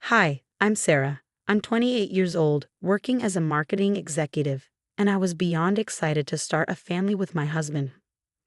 Hi, I'm Sarah. I'm 28 years old, working as a marketing executive, and I was beyond excited to start a family with my husband,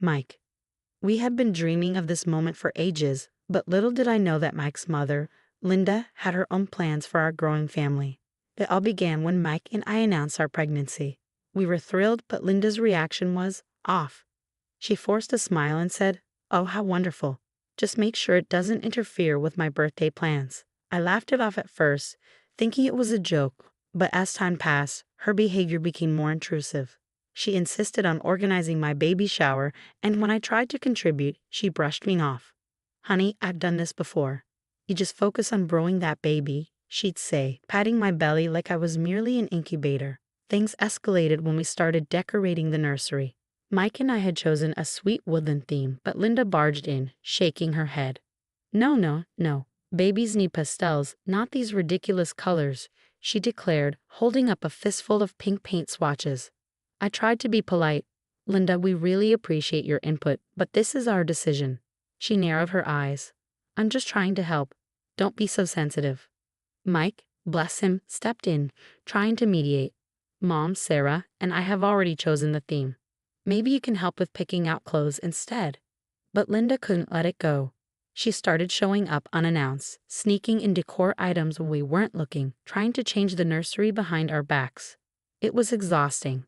Mike. We had been dreaming of this moment for ages, but little did I know that Mike's mother, Linda, had her own plans for our growing family. It all began when Mike and I announced our pregnancy. We were thrilled, but Linda's reaction was off. She forced a smile and said, "Oh, how wonderful. Just make sure it doesn't interfere with my birthday plans." I laughed it off at first, thinking it was a joke, but as time passed, her behavior became more intrusive. She insisted on organizing my baby shower, and when I tried to contribute, she brushed me off. "Honey, I've done this before. You just focus on growing that baby," she'd say, patting my belly like I was merely an incubator. Things escalated when we started decorating the nursery. Mike and I had chosen a sweet woodland theme, but Linda barged in, shaking her head. "No, no, no. Babies need pastels, not these ridiculous colors," she declared, holding up a fistful of pink paint swatches. I tried to be polite. "Linda, we really appreciate your input, but this is our decision." She narrowed her eyes. "I'm just trying to help. Don't be so sensitive." Mike, bless him, stepped in, trying to mediate. "Mom, Sarah, and I have already chosen the theme. Maybe you can help with picking out clothes instead." But Linda couldn't let it go. She started showing up unannounced, sneaking in decor items when we weren't looking, trying to change the nursery behind our backs. It was exhausting.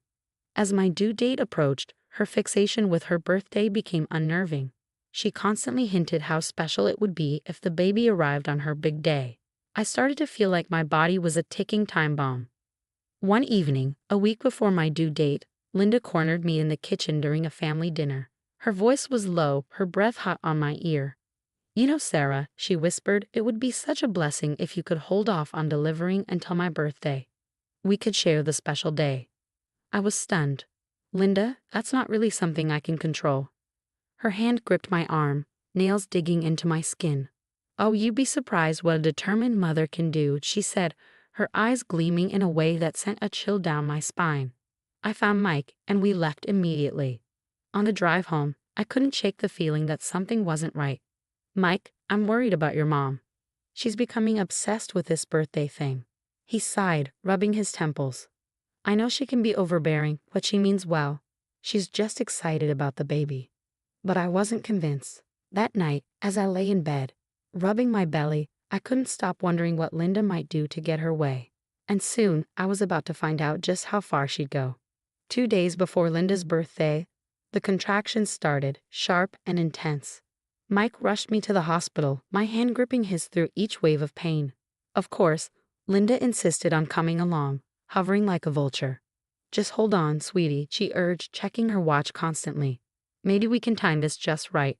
As my due date approached, her fixation with her birthday became unnerving. She constantly hinted how special it would be if the baby arrived on her big day. I started to feel like my body was a ticking time bomb. One evening, a week before my due date, Linda cornered me in the kitchen during a family dinner. Her voice was low, her breath hot on my ear. "You know, Sarah," she whispered, "it would be such a blessing if you could hold off on delivering until my birthday. We could share the special day." I was stunned. "Linda, that's not really something I can control." Her hand gripped my arm, nails digging into my skin. "Oh, you'd be surprised what a determined mother can do," she said, her eyes gleaming in a way that sent a chill down my spine. I found Mike, and we left immediately. On the drive home, I couldn't shake the feeling that something wasn't right. "Mike, I'm worried about your mom. She's becoming obsessed with this birthday thing." He sighed, rubbing his temples. "I know she can be overbearing, but she means well. She's just excited about the baby." But I wasn't convinced. That night, as I lay in bed, rubbing my belly, I couldn't stop wondering what Linda might do to get her way. And soon, I was about to find out just how far she'd go. 2 days before Linda's birthday, the contractions started, sharp and intense. Mike rushed me to the hospital, my hand gripping his through each wave of pain. Of course, Linda insisted on coming along, hovering like a vulture. "Just hold on, sweetie," she urged, checking her watch constantly. "Maybe we can time this just right."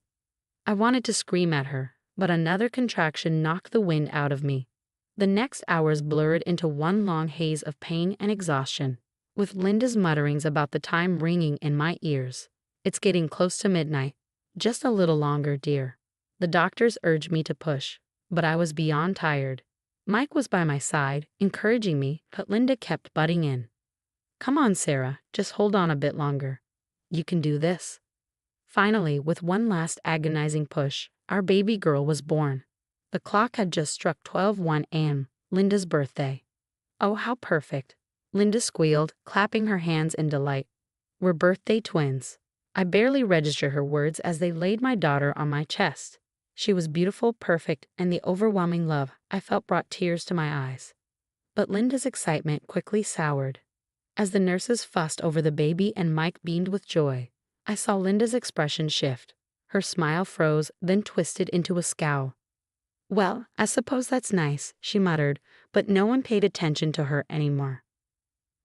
I wanted to scream at her, but another contraction knocked the wind out of me. The next hours blurred into one long haze of pain and exhaustion, with Linda's mutterings about the time ringing in my ears. "It's getting close to midnight. Just a little longer, dear." The doctors urged me to push, but I was beyond tired. Mike was by my side, encouraging me, but Linda kept butting in. "Come on, Sarah, just hold on a bit longer. You can do this." Finally, with one last agonizing push, our baby girl was born. The clock had just struck 12:01 a.m., Linda's birthday. "Oh, how perfect," Linda squealed, clapping her hands in delight. "We're birthday twins." I barely registered her words as they laid my daughter on my chest. She was beautiful, perfect, and the overwhelming love I felt brought tears to my eyes. But Linda's excitement quickly soured. As the nurses fussed over the baby and Mike beamed with joy, I saw Linda's expression shift. Her smile froze, then twisted into a scowl. "Well, I suppose that's nice," she muttered, but no one paid attention to her anymore.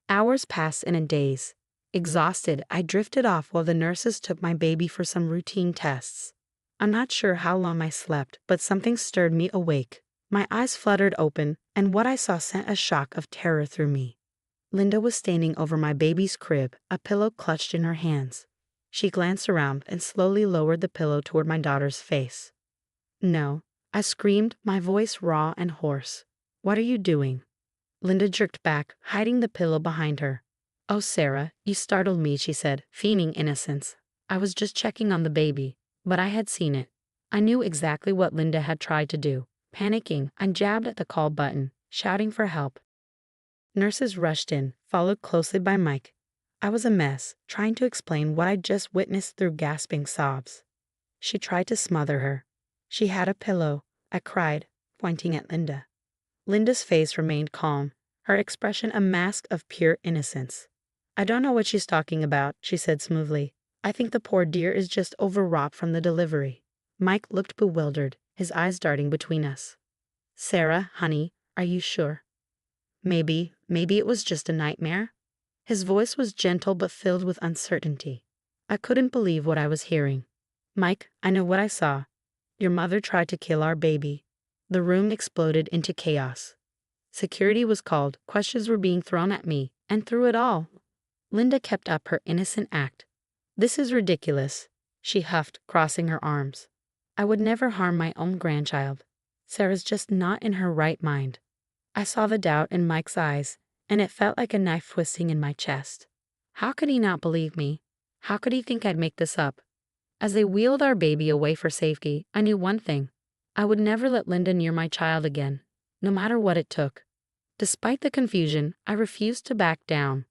Hours passed in a daze. Exhausted, I drifted off while the nurses took my baby for some routine tests. I'm not sure how long I slept, but something stirred me awake. My eyes fluttered open, and what I saw sent a shock of terror through me. Linda was standing over my baby's crib, a pillow clutched in her hands. She glanced around and slowly lowered the pillow toward my daughter's face. "No," I screamed, my voice raw and hoarse. "What are you doing?" Linda jerked back, hiding the pillow behind her. "Oh, Sarah, you startled me," she said, feigning innocence. "I was just checking on the baby." But I had seen it. I knew exactly what Linda had tried to do, Panicking, I jabbed at the call button, shouting for help. Nurses rushed in, followed closely by Mike. I was a mess, trying to explain what I'd just witnessed through gasping sobs. She tried to smother her. She had a pillow, I cried, pointing at Linda. Linda's face remained calm, her expression a mask of pure innocence. I don't know what she's talking about, she said smoothly. I think the poor dear is just overwrought from the delivery. Mike looked bewildered, his eyes darting between us. Sarah, honey, are you sure? Maybe it was just a nightmare? His voice was gentle but filled with uncertainty. I couldn't believe what I was hearing. Mike, I know what I saw. Your mother tried to kill our baby. The room exploded into chaos. Security was called, questions were being thrown at me, and through it all, Linda kept up her innocent act. This is ridiculous, she huffed, crossing her arms. I would never harm my own grandchild. Sarah's just not in her right mind. I saw the doubt in Mike's eyes, and it felt like a knife twisting in my chest. How could he not believe me? How could he think I'd make this up? As they wheeled our baby away for safety, I knew one thing. I would never let Linda near my child again, no matter what it took. Despite the confusion, I refused to back down.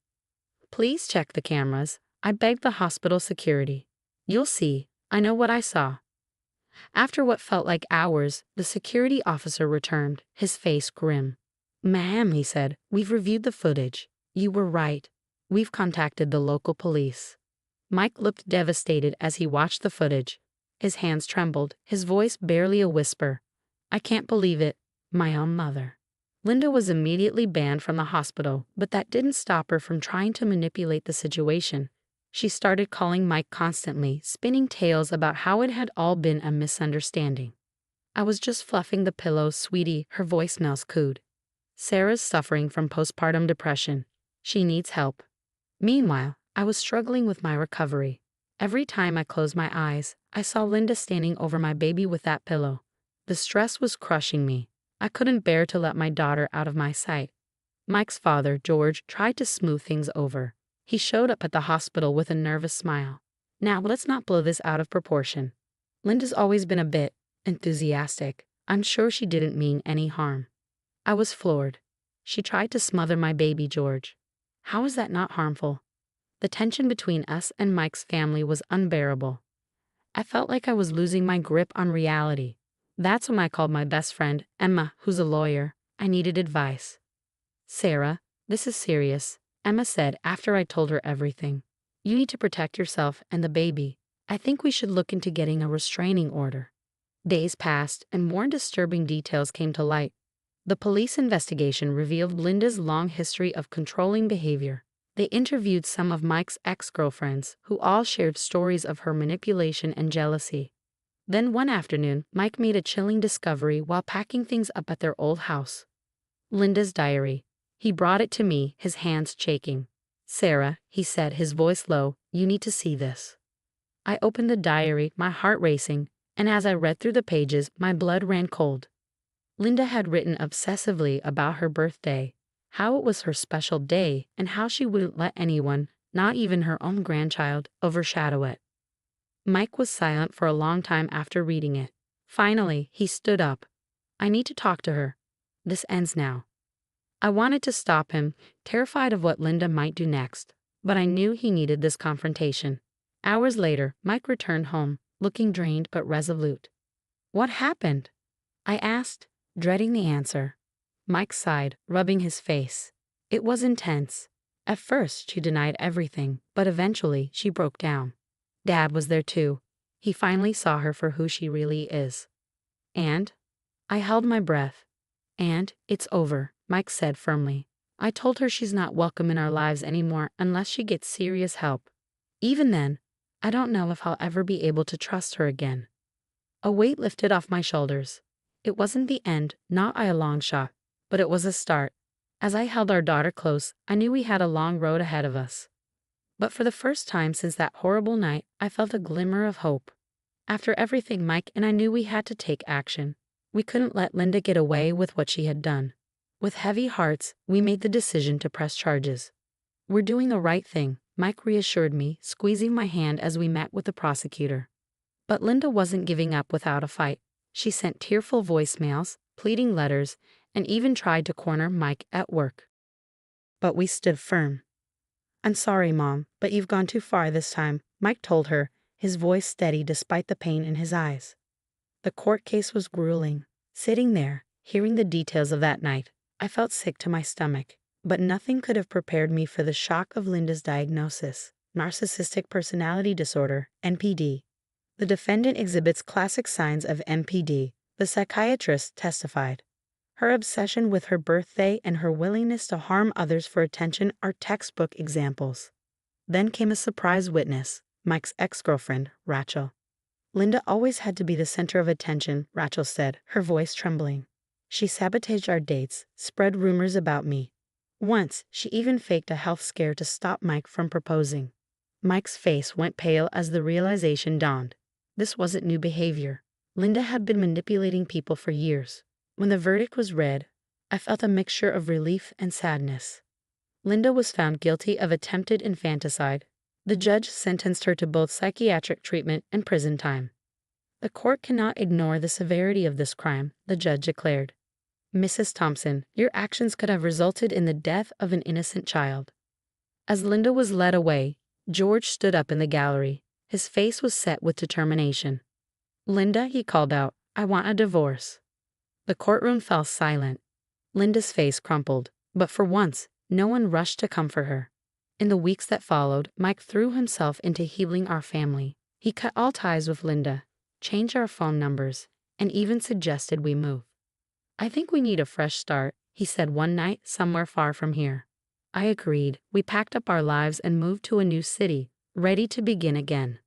Please check the cameras, I begged the hospital security. You'll see, I know what I saw. After what felt like hours, the security officer returned, his face grim. Ma'am, he said, we've reviewed the footage. You were right. We've contacted the local police. Mike looked devastated as he watched the footage. His hands trembled, his voice barely a whisper. I can't believe it. My own mother. Linda was immediately banned from the hospital, but that didn't stop her from trying to manipulate the situation. She started calling Mike constantly, spinning tales about how it had all been a misunderstanding. I was just fluffing the pillow, sweetie, her voicemails cooed. Sarah's suffering from postpartum depression. She needs help. Meanwhile, I was struggling with my recovery. Every time I closed my eyes, I saw Linda standing over my baby with that pillow. The stress was crushing me. I couldn't bear to let my daughter out of my sight. Mike's father, George, tried to smooth things over. He showed up at the hospital with a nervous smile. Now, let's not blow this out of proportion. Linda's always been a bit enthusiastic. I'm sure she didn't mean any harm. I was floored. She tried to smother my baby, George. How is that not harmful? The tension between us and Mike's family was unbearable. I felt like I was losing my grip on reality. That's when I called my best friend, Emma, who's a lawyer. I needed advice. Sarah, this is serious, Emma said after I told her everything. You need to protect yourself and the baby. I think we should look into getting a restraining order. Days passed and more disturbing details came to light. The police investigation revealed Linda's long history of controlling behavior. They interviewed some of Mike's ex-girlfriends, who all shared stories of her manipulation and jealousy. Then one afternoon, Mike made a chilling discovery while packing things up at their old house. Linda's diary. He brought it to me, his hands shaking. Sarah, he said, his voice low, you need to see this. I opened the diary, my heart racing, and as I read through the pages, my blood ran cold. Linda had written obsessively about her birthday, how it was her special day, and how she wouldn't let anyone, not even her own grandchild, overshadow it. Mike was silent for a long time after reading it. Finally, he stood up. I need to talk to her. This ends now. I wanted to stop him, terrified of what Linda might do next, but I knew he needed this confrontation. Hours later, Mike returned home, looking drained but resolute. What happened? I asked, dreading the answer. Mike sighed, rubbing his face. It was intense. At first, she denied everything, but eventually she broke down. Dad was there too. He finally saw her for who she really is. And? I held my breath. And, it's over, Mike said firmly. I told her she's not welcome in our lives anymore unless she gets serious help. Even then, I don't know if I'll ever be able to trust her again. A weight lifted off my shoulders. It wasn't the end, not by a long shot, but it was a start. As I held our daughter close, I knew we had a long road ahead of us. But for the first time since that horrible night, I felt a glimmer of hope. After everything, Mike and I knew we had to take action. We couldn't let Linda get away with what she had done. With heavy hearts, we made the decision to press charges. We're doing the right thing, Mike reassured me, squeezing my hand as we met with the prosecutor. But Linda wasn't giving up without a fight. She sent tearful voicemails, pleading letters, and even tried to corner Mike at work. But we stood firm. "I'm sorry, Mom, but you've gone too far this time," Mike told her, his voice steady despite the pain in his eyes. The court case was grueling. Sitting there, hearing the details of that night, I felt sick to my stomach. But nothing could have prepared me for the shock of Linda's diagnosis: narcissistic personality disorder, NPD. The defendant exhibits classic signs of NPD, the psychiatrist testified. Her obsession with her birthday and her willingness to harm others for attention are textbook examples. Then came a surprise witness, Mike's ex-girlfriend, Rachel. "Linda always had to be the center of attention," Rachel said, her voice trembling. "She sabotaged our dates, spread rumors about me. Once, she even faked a health scare to stop Mike from proposing." Mike's face went pale as the realization dawned. This wasn't new behavior. Linda had been manipulating people for years. When the verdict was read, I felt a mixture of relief and sadness. Linda was found guilty of attempted infanticide. The judge sentenced her to both psychiatric treatment and prison time. "The court cannot ignore the severity of this crime," the judge declared. "Mrs. Thompson, your actions could have resulted in the death of an innocent child." As Linda was led away, George stood up in the gallery. His face was set with determination. "Linda," he called out, "I want a divorce." The courtroom fell silent. Linda's face crumpled, but for once, no one rushed to comfort her. In the weeks that followed, Mike threw himself into healing our family. He cut all ties with Linda, changed our phone numbers, and even suggested we move. "I think we need a fresh start," he said one night somewhere far from here. I agreed. We packed up our lives and moved to a new city, ready to begin again.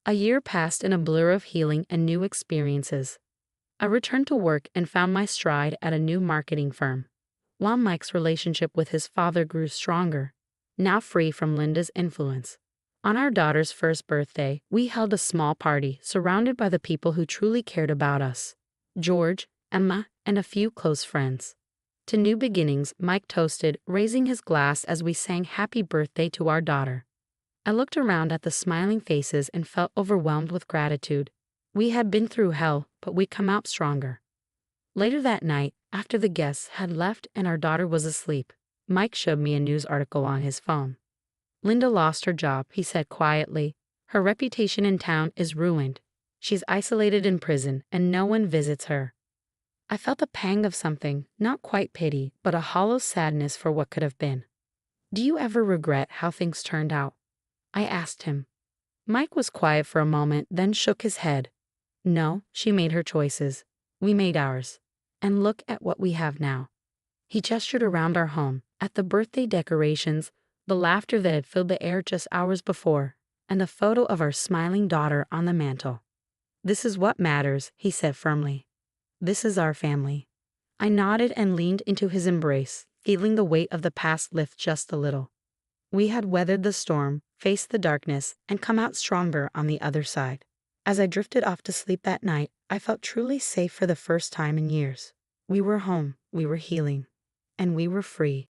A year passed in a blur of healing and new experiences. I returned to work and found my stride at a new marketing firm. While Mike's relationship with his father grew stronger, now free from Linda's influence. On our daughter's first birthday, we held a small party surrounded by the people who truly cared about us: George, Emma, and a few close friends. To new beginnings, Mike toasted, raising his glass as we sang happy birthday to our daughter. I looked around at the smiling faces and felt overwhelmed with gratitude. We had been through hell, but we'd come out stronger. Later that night, after the guests had left and our daughter was asleep, Mike showed me a news article on his phone. "Linda lost her job," he said quietly. "Her reputation in town is ruined. She's isolated in prison, and no one visits her." I felt a pang of something, not quite pity, but a hollow sadness for what could have been. "Do you ever regret how things turned out?" I asked him. Mike was quiet for a moment, then shook his head. "No, she made her choices. We made ours. And look at what we have now." He gestured around our home, at the birthday decorations, the laughter that had filled the air just hours before, and the photo of our smiling daughter on the mantel. "This is what matters," he said firmly. "This is our family." I nodded and leaned into his embrace, feeling the weight of the past lift just a little. We had weathered the storm, faced the darkness, and come out stronger on the other side. As I drifted off to sleep that night, I felt truly safe for the first time in years. We were home, we were healing, and we were free.